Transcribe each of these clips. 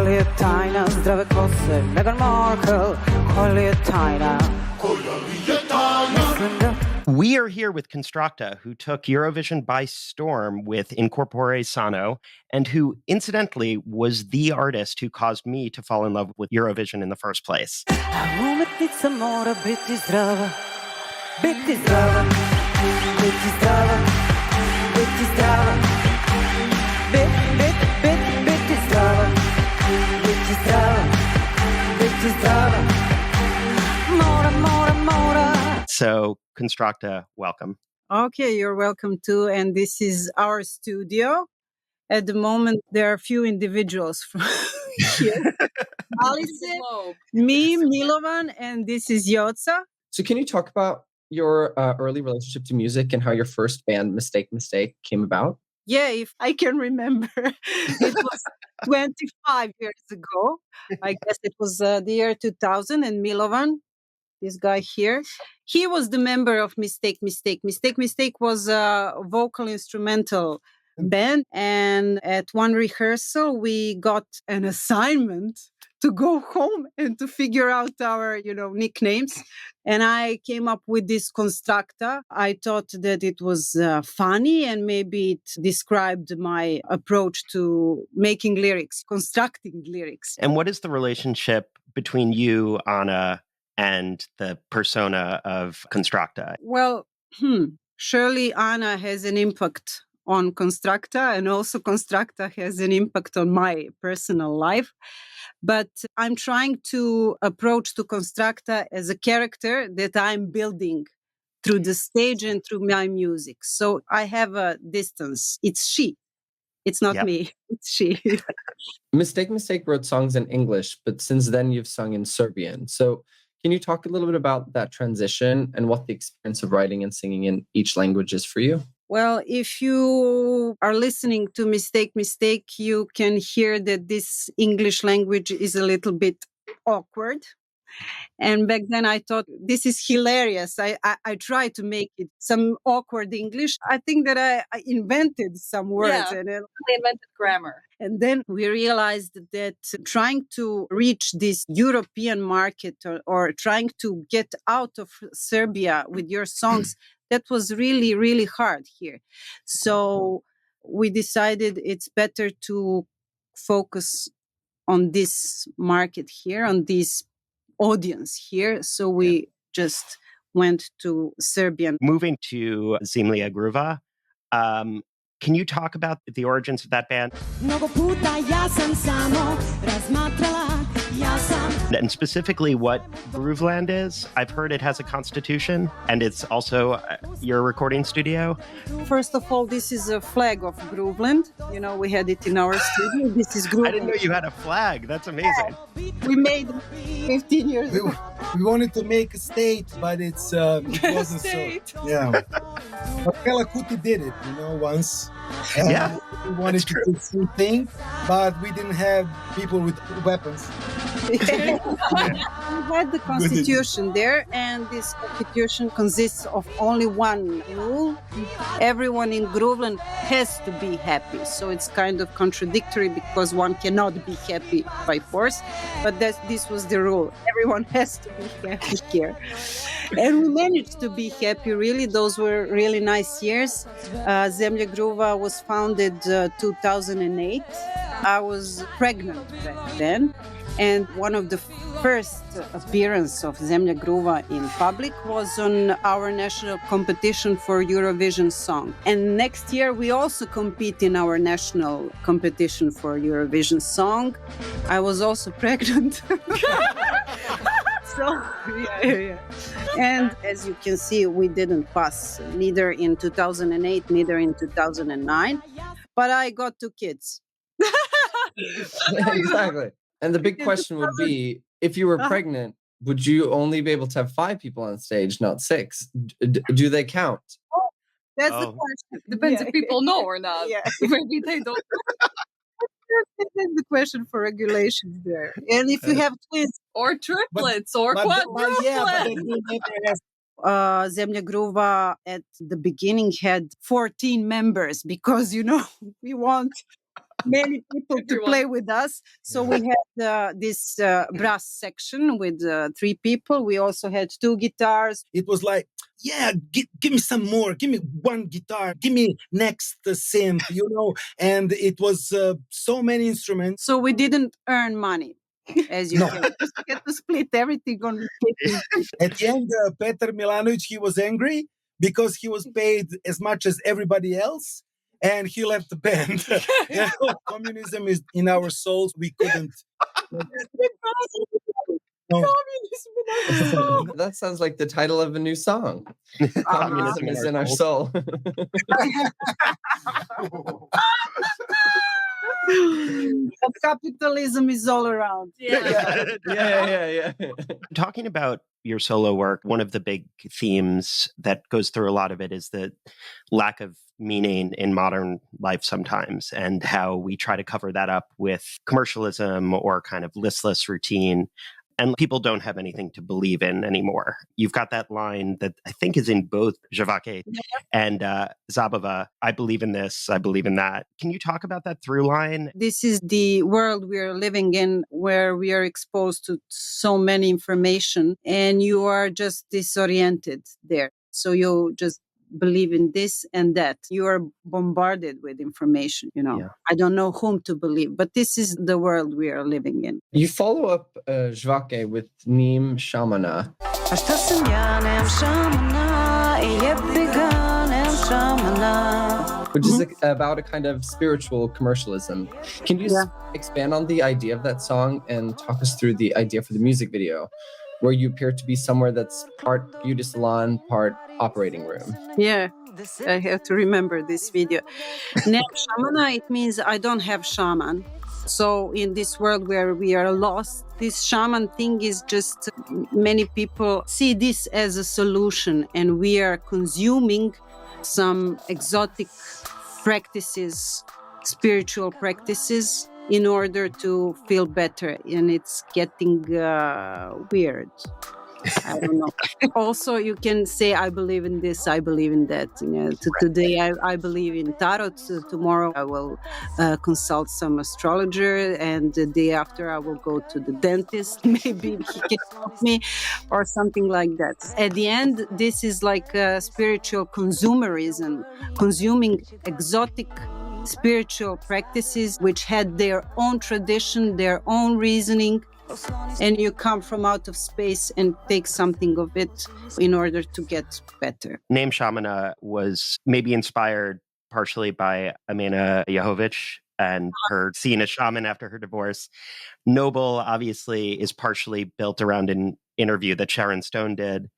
Koja je tajna zdrave kose, Megan Markle. Koja je tajna. We are here with Konstrakta, who took Eurovision by storm with In Corpore Sano, and who, incidentally, was the artist who caused me to fall in love with Eurovision in the first place. Umetnica mora biti zdrava, biti zdrava, biti zdrava, biti zdrava, biti zdrava, biti zdrava, biti zdrava, mora. So, Konstrakta, welcome. Okay, you're welcome too. And this is our studio. At the moment, there are a few individuals from here. Alison, me, Milovan, and this is Jotza. So can you talk about your early relationship to music and how your first band, Mistake, came about? Yeah, if I can remember. It was 25 years ago. I guess it was the year 2000, and Milovan, this guy here, he was the member of Mistake. Mistake was a vocal instrumental band. And at one rehearsal, we got an assignment to go home and to figure out our, nicknames. And I came up with this Konstrakta. I thought that it was funny and maybe it described my approach to making lyrics, constructing lyrics. And what is the relationship between you, Anna, and the persona of Konstrakta? Well, surely Anna has an impact on Konstrakta, and also Konstrakta has an impact on my personal life. But I'm trying to approach to Konstrakta as a character that I'm building through the stage and through my music. So I have a distance. It's she. It's not me. It's she. Mistake wrote songs in English, but since then you've sung in Serbian. So can you talk a little bit about that transition and what the experience of writing and singing in each language is for you? Well, if you are listening to Mistake, you can hear that this English language is a little bit awkward. And back then I thought, this is hilarious. I tried to make it some awkward English. I think that I invented some words. Yeah, and I invented grammar. And then we realized that trying to reach this European market or trying to get out of Serbia with your songs, that was really, really hard here. So we decided it's better to focus on this market here, on this audience here. So we just went to Serbian. Moving to Zemlja Gruva, can you talk about the origins of that band? And specifically what Grooveland is. I've heard it has a constitution and it's also your recording studio. First of all, this is a flag of Grooveland. We had it in our studio. This is Grooveland. I didn't know you had a flag. That's amazing. We made it 15 years ago. We wanted to make a state, but it wasn't so. Yeah. But Fela Kuti did it, once. Yeah. We wanted to do the same thing, but we didn't have people with weapons. We had the constitution there, and this constitution consists of only one rule. Everyone in Grooveland has to be happy. So it's kind of contradictory because one cannot be happy by force, but this was the rule. Everyone has to be happy here. And we managed to be happy, really. Those were really nice years. Zemlja Gruva was founded 2008. I was pregnant back then. And one of the first appearance of Zemlja Gruva in public was on our national competition for Eurovision song. And next year we also compete in our national competition for Eurovision song. I was also pregnant. So, yeah. And as you can see, we didn't pass, neither in 2008, neither in 2009. But I got 2 kids. Exactly. And the big question would be, if you were pregnant, would you only be able to have 5 people on stage, not 6? Do they count? That's the question. Depends if people know or not. Yeah. Maybe they don't. That's the question for regulations there. And if you have twins or triplets or quadruplets. Zemlja Gruva at the beginning had 14 members because, we want many people to Everyone. play with us. So we had this brass section with 3 people. We also had 2 guitars. It was like, yeah, give me some more. Give me one guitar. Give me next synth, And it was so many instruments. So we didn't earn money, as you No. can. We had to split everything on 50. At the end, Petar Milanovic, he was angry because he was paid as much as everybody else, and he left the band. Communism is in our souls. We couldn't. No. That sounds like the title of a new song. Communism is in our soul. But capitalism is all around. Yeah. Talking about your solo work, one of the big themes that goes through a lot of it is the lack of meaning in modern life sometimes, and how we try to cover that up with commercialism or kind of listless routine. And people don't have anything to believe in anymore. You've got that line that I think is in both Javake and Zabava. I believe in this, I believe in that. Can you talk about that through line? This is the world we are living in, where we are exposed to so many information and you are just disoriented there. So you just believe in this and that. You are bombarded with information, Yeah. I don't know whom to believe, but this is the world we are living in. You follow up Žvake with Nim Shamana. Which is about a kind of spiritual commercialism. Can you expand on the idea of that song and talk us through the idea for the music video, where you appear to be somewhere that's part beauty salon, part operating room? Yeah, I have to remember this video. Now, shamana, it means I don't have shaman. So in this world where we are lost, this shaman thing is just, many people see this as a solution, and we are consuming some exotic practices, spiritual practices, in order to feel better. And it's getting weird. I don't know. Also, you can say, I believe in this, I believe in that. Today I believe in tarot. Tomorrow I will consult some astrologer, and the day after I will go to the dentist. Maybe he can help me or something like that. At the end, this is like spiritual consumerism, consuming exotic spiritual practices which had their own tradition, their own reasoning. And you come from out of space and take something of it in order to get better. Name Shamana was maybe inspired partially by Amena Yahovich and her seeing a shaman after her divorce. Noble, obviously, is partially built around an interview that Sharon Stone did.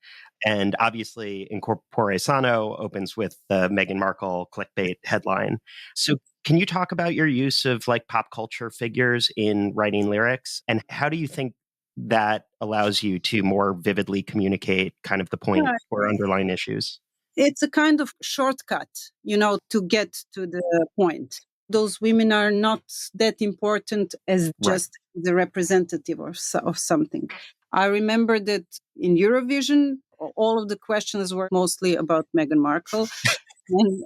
And obviously, in Corpore Sano opens with the Megan Markle clickbait headline. So can you talk about your use of like pop culture figures in writing lyrics? And how do you think that allows you to more vividly communicate kind of the point or underlying issues? It's a kind of shortcut, to get to the point. Those women are not that important as just the representative of something. I remember that in Eurovision, all of the questions were mostly about Meghan Markle. And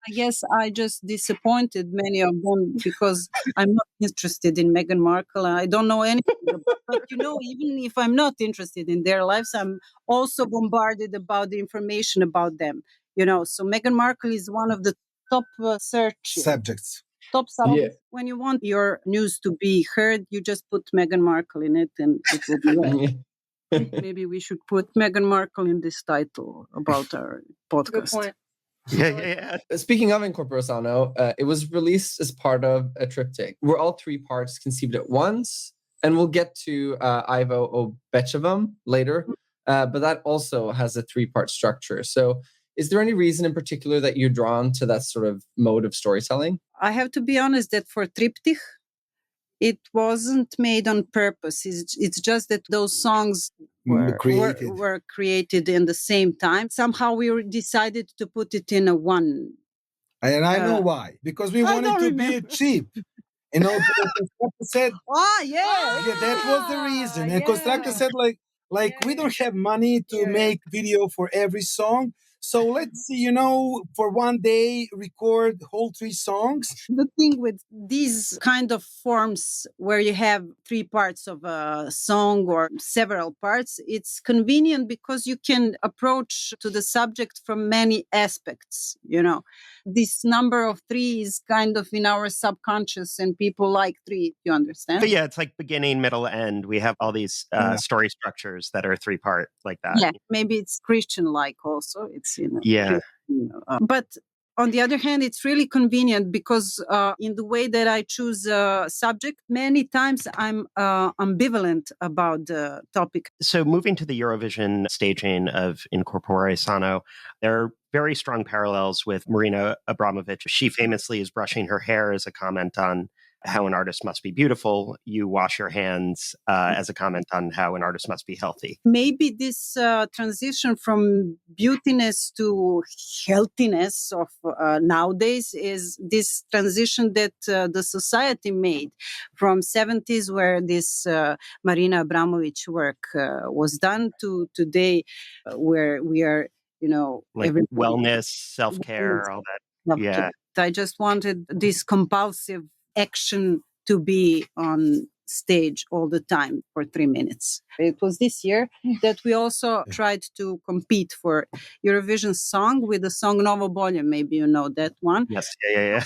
I guess I just disappointed many of them because I'm not interested in Meghan Markle. I don't know anything about it. But, even if I'm not interested in their lives, I'm also bombarded about the information about them. So Meghan Markle is one of the top search subjects. Top subjects. Yeah. When you want your news to be heard, you just put Meghan Markle in it and it will be right. Maybe we should put Meghan Markle in this title about our podcast. Good point. Yeah. Speaking of Corpore Sano, it was released as part of a triptych. Were all 3 parts conceived at once? And we'll get to Ivo Obechevam later, but that also has a 3-part structure. So is there any reason in particular that you're drawn to that sort of mode of storytelling? I have to be honest that for triptych, it wasn't made on purpose. It's just that those songs were created in the same time. Somehow we decided to put it in a one. And I know why. Because we wanted to be cheap. Konstrakta said, that was the reason. And Konstrakta said, like we don't have money to make video for every song. So let's see, for one day, record whole 3 songs. The thing with these kind of forms where you have 3 parts of a song or several parts, it's convenient because you can approach to the subject from many aspects. This number of 3 is kind of in our subconscious, and people like 3. You understand? But yeah, it's like beginning, middle, end. We have all these story structures that are 3-part like that. Yeah, maybe it's Christian-like also. It's Yeah. But on the other hand, it's really convenient because in the way that I choose a subject, many times I'm ambivalent about the topic. So moving to the Eurovision staging of In Corpore Sano, there are very strong parallels with Marina Abromovic. She famously is brushing her hair as a comment on how an artist must be beautiful. You wash your hands as a comment on how an artist must be healthy. Maybe this transition from beautiness to healthiness of nowadays is this transition that the society made from 70s, where this Marina Abramovic work was done, to today, where we are, like wellness, self-care, all that. Yeah. I just wanted this compulsive action to be on stage all the time for 3 minutes. It was this year that we also tried to compete for Eurovision song with the song Novo Bolje. Maybe you know that one. Yes, yeah.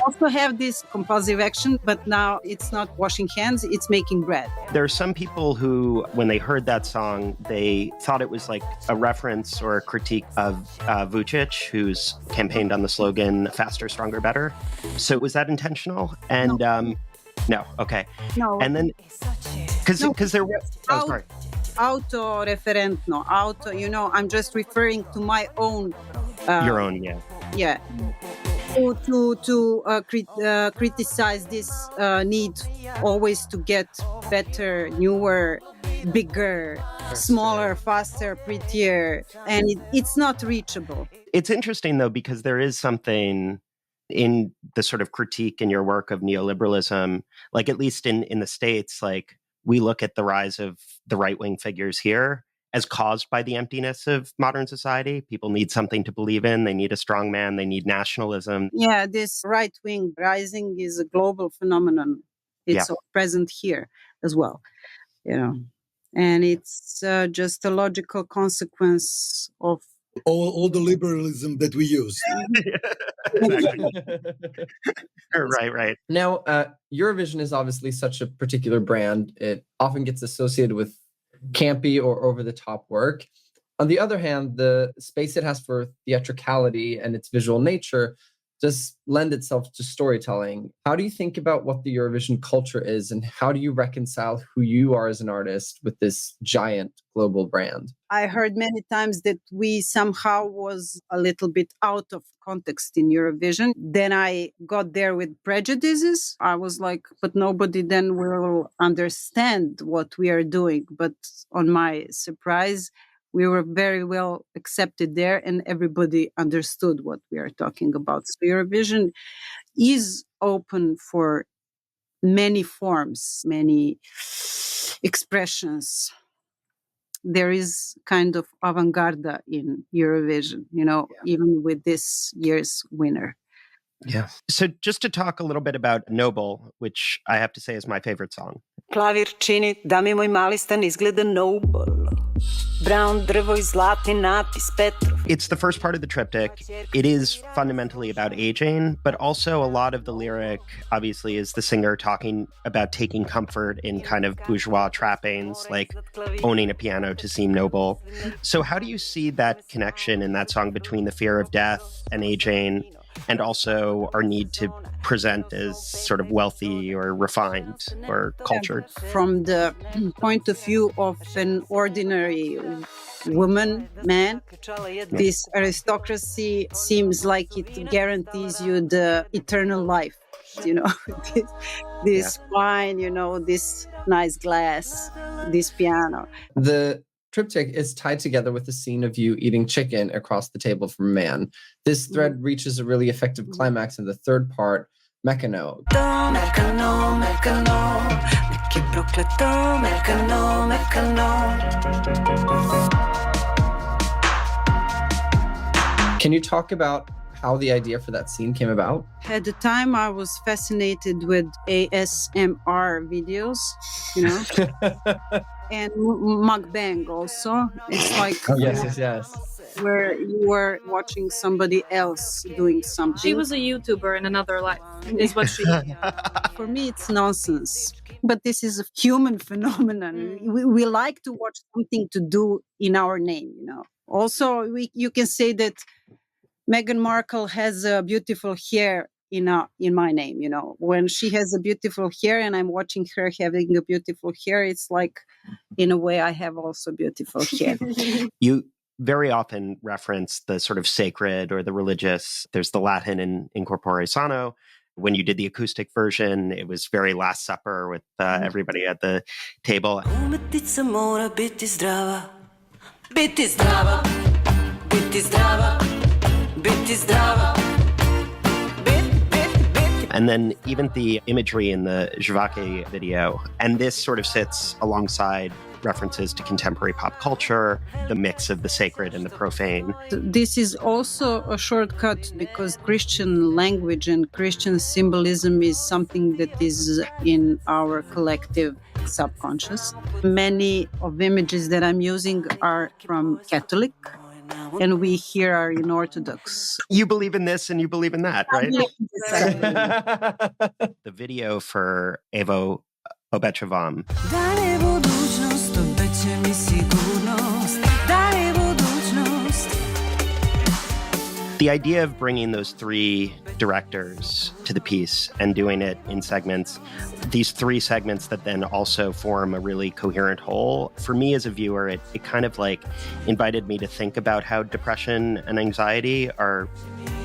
Also have this compulsive action, but now it's not washing hands, it's making bread. There are some people who, when they heard that song, they thought it was like a reference or a critique of Vucic, who's campaigned on the slogan, faster, stronger, better. So was that intentional? And no, okay. No. And then, because there was, sorry. Auto-referentno, I'm just referring to my own. Your own, yeah. Yeah. To criticize this need always to get better, newer, bigger, smaller, faster, prettier, and it's not reachable. It's interesting, though, because there is something in the sort of critique in your work of neoliberalism, like at least in the States, like we look at the rise of the right-wing figures here as caused by the emptiness of modern society. People need something to believe in. They need a strong man. They need nationalism. Yeah, this right-wing rising is a global phenomenon. It's present here as well, and it's just a logical consequence of all the liberalism that we use. Right. Now, Eurovision is obviously such a particular brand. It often gets associated with campy or over-the-top work. On the other hand, the space it has for theatricality and its visual nature does lend itself to storytelling. How do you think about what the Eurovision culture is, and how do you reconcile who you are as an artist with this giant global brand? I heard many times that we somehow was a little bit out of context in Eurovision. Then I got there with prejudices. I was like, but nobody then will understand what we are doing. But on my surprise, we were very well accepted there, and everybody understood what we are talking about. So Eurovision is open for many forms, many expressions. There is kind of avant-garde in Eurovision, even with this year's winner. Yeah. So just to talk a little bit about Noble, which I have to say is my favorite song. Klavir čini da mi moj mali stan izgleda noble. Brown drvo i zlatni natpis Petrov. It's the first part of the triptych. It is fundamentally about aging, but also a lot of the lyric, obviously, is the singer talking about taking comfort in kind of bourgeois trappings, like owning a piano to seem noble. So how do you see that connection in that song between the fear of death and aging, and also our need to present as sort of wealthy or refined or cultured? From the point of view of an ordinary woman, man, this aristocracy seems like it guarantees you the eternal life. This wine, this nice glass, this piano. The triptych is tied together with the scene of you eating chicken across the table from Man. This thread reaches a really effective climax in the third part, Mechano. Mekano, mekano, nek je prokleto, mekano, mekano. Can you talk about how the idea for that scene came about? At the time, I was fascinated with ASMR videos, you know, and mukbang also. It's like Yes. where you were watching somebody else doing something. She was a YouTuber in another life, is what she did. For me, it's nonsense. But this is a human phenomenon. We like to watch something to do in our name, you know. Also, you can say that Meghan Markle has a beautiful hair in my name, you know. When she has a beautiful hair and I'm watching her having a beautiful hair, it's like, in a way, I have also beautiful hair. You very often reference the sort of sacred or the religious. There's the Latin in Corpore Sano. When you did the acoustic version, it was very Last Supper with everybody at the table. Umetnica mora biti zdrava, biti zdrava, biti zdrava, biti zdrava. And then even the imagery in the Žvake video. And this sort of sits alongside references to contemporary pop culture, the mix of the sacred and the profane. This is also a shortcut because Christian language and Christian symbolism is something that is in our collective subconscious. Many of images that I'm using are from Catholic, and we here are in Orthodox. You believe in this and you believe in that, right? The video for Evo Obećavam. Daj budućnost, obećaj mi sigurnost. Daj budućnost. The idea of bringing those three directors to the piece and doing it in segments, these three segments that then also form a really coherent whole, for me as a viewer, it kind of like invited me to think about how depression and anxiety are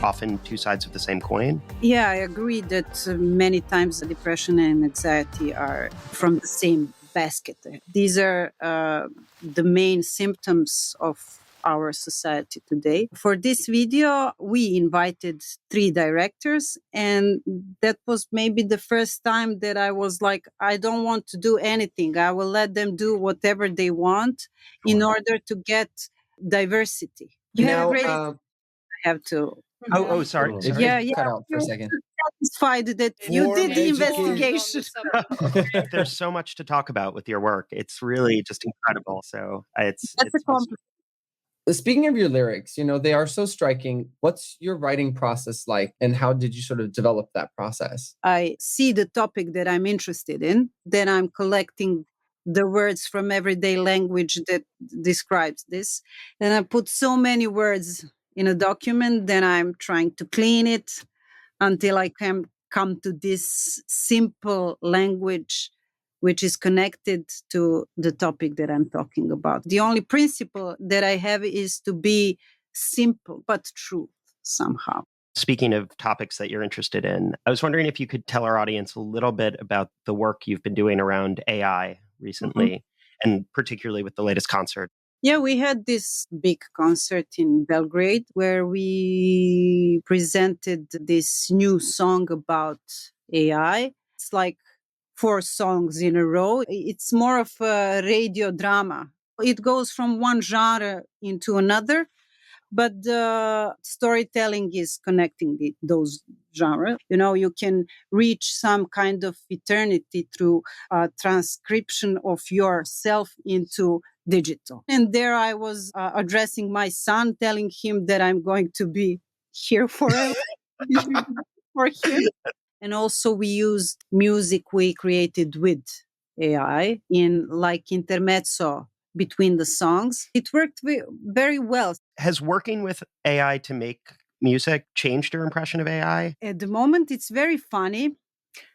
often two sides of the same coin. Yeah, I agree that many times depression and anxiety are from the same basket. These are the main symptoms of our society today. For this video, we invited three directors, and that was maybe the first time that I was like, I don't want to do anything. I will let them do whatever they want in order to get diversity. Now, I have to. Oh, sorry. If you Yeah, could cut out for a second. Satisfied that you Warm did the education. investigation. There's so much to talk about with your work. It's really just incredible. So That's a compliment. Speaking of your lyrics, you know, they are so striking. What's your writing process like, and how did you sort of develop that process? I see the topic that I'm interested in, then I'm collecting the words from everyday language that describes this. Then I put so many words in a document, then I'm trying to clean it until I can come to this simple language which is connected to the topic that I'm talking about. The only principle that I have is to be simple but true somehow. Speaking of topics that you're interested in, I was wondering if you could tell our audience a little bit about the work you've been doing around AI recently, and particularly with the latest concert. Yeah, we had this big concert in Belgrade where we presented this new song about AI. It's like 4 songs in a row. It's more of a radio drama. It goes from one genre into another, but the storytelling is connecting those genres. You know, you can reach some kind of eternity through a transcription of yourself into digital. And there I was addressing my son, telling him that I'm going to be here forever for him. And also we used music we created with AI in like intermezzo between the songs. It worked very well. Has working with AI to make music changed your impression of AI? At the moment, it's very funny.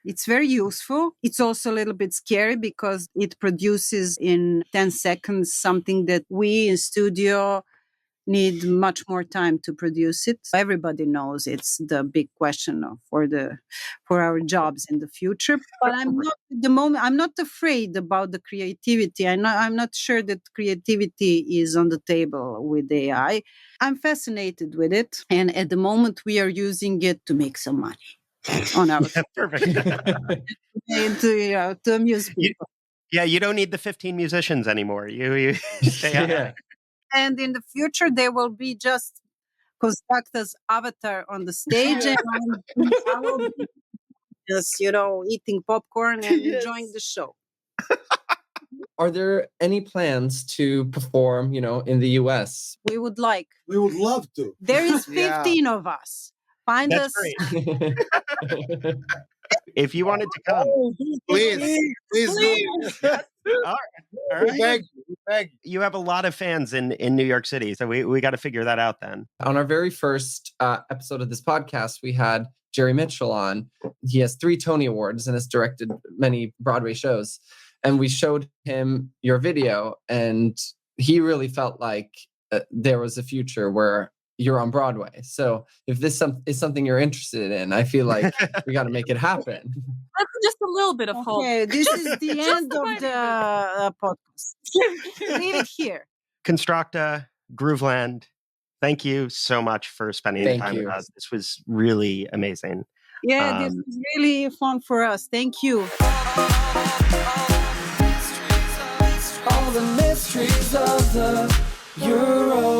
It's very useful. It's also a little bit scary because it produces in 10 seconds something that we in studio need much more time to produce it. Everybody knows it's the big question for our jobs in the future. But I'm not at the moment. I'm not afraid about the creativity. I'm not sure that creativity is on the table with AI. I'm fascinated with it, and at the moment we are using it to make some money. on our Perfect. to amuse You- people. Yeah, you don't need the 15 musicians anymore. You stay out. Yeah. And in the future, there will be just Konstrakta's avatar on the stage, and I will be just, eating popcorn and Yes. enjoying the show. Are there any plans to perform, in the US? We would like. We would love to. There is Yeah. 15 of us. Find That's us. great. If you wanted to come, Please do. all right. Thank you. Thank you. You have a lot of fans in New York City, so we got to figure that out then. On our very first episode of this podcast, we had Jerry Mitchell on. He has 3 Tony Awards and has directed many Broadway shows. And we showed him your video, and he really felt like there was a future where you're on Broadway. So if this is something you're interested in, I feel like we got to make it happen. That's just a little bit of hope. Okay, this is the end of tiny the podcast. Leave it here. Konstrakta, Grooveland, thank you so much for spending Thank the time you. with us. This was really amazing. Yeah, this was really fun for us. Thank you. All the mysteries of the Euro.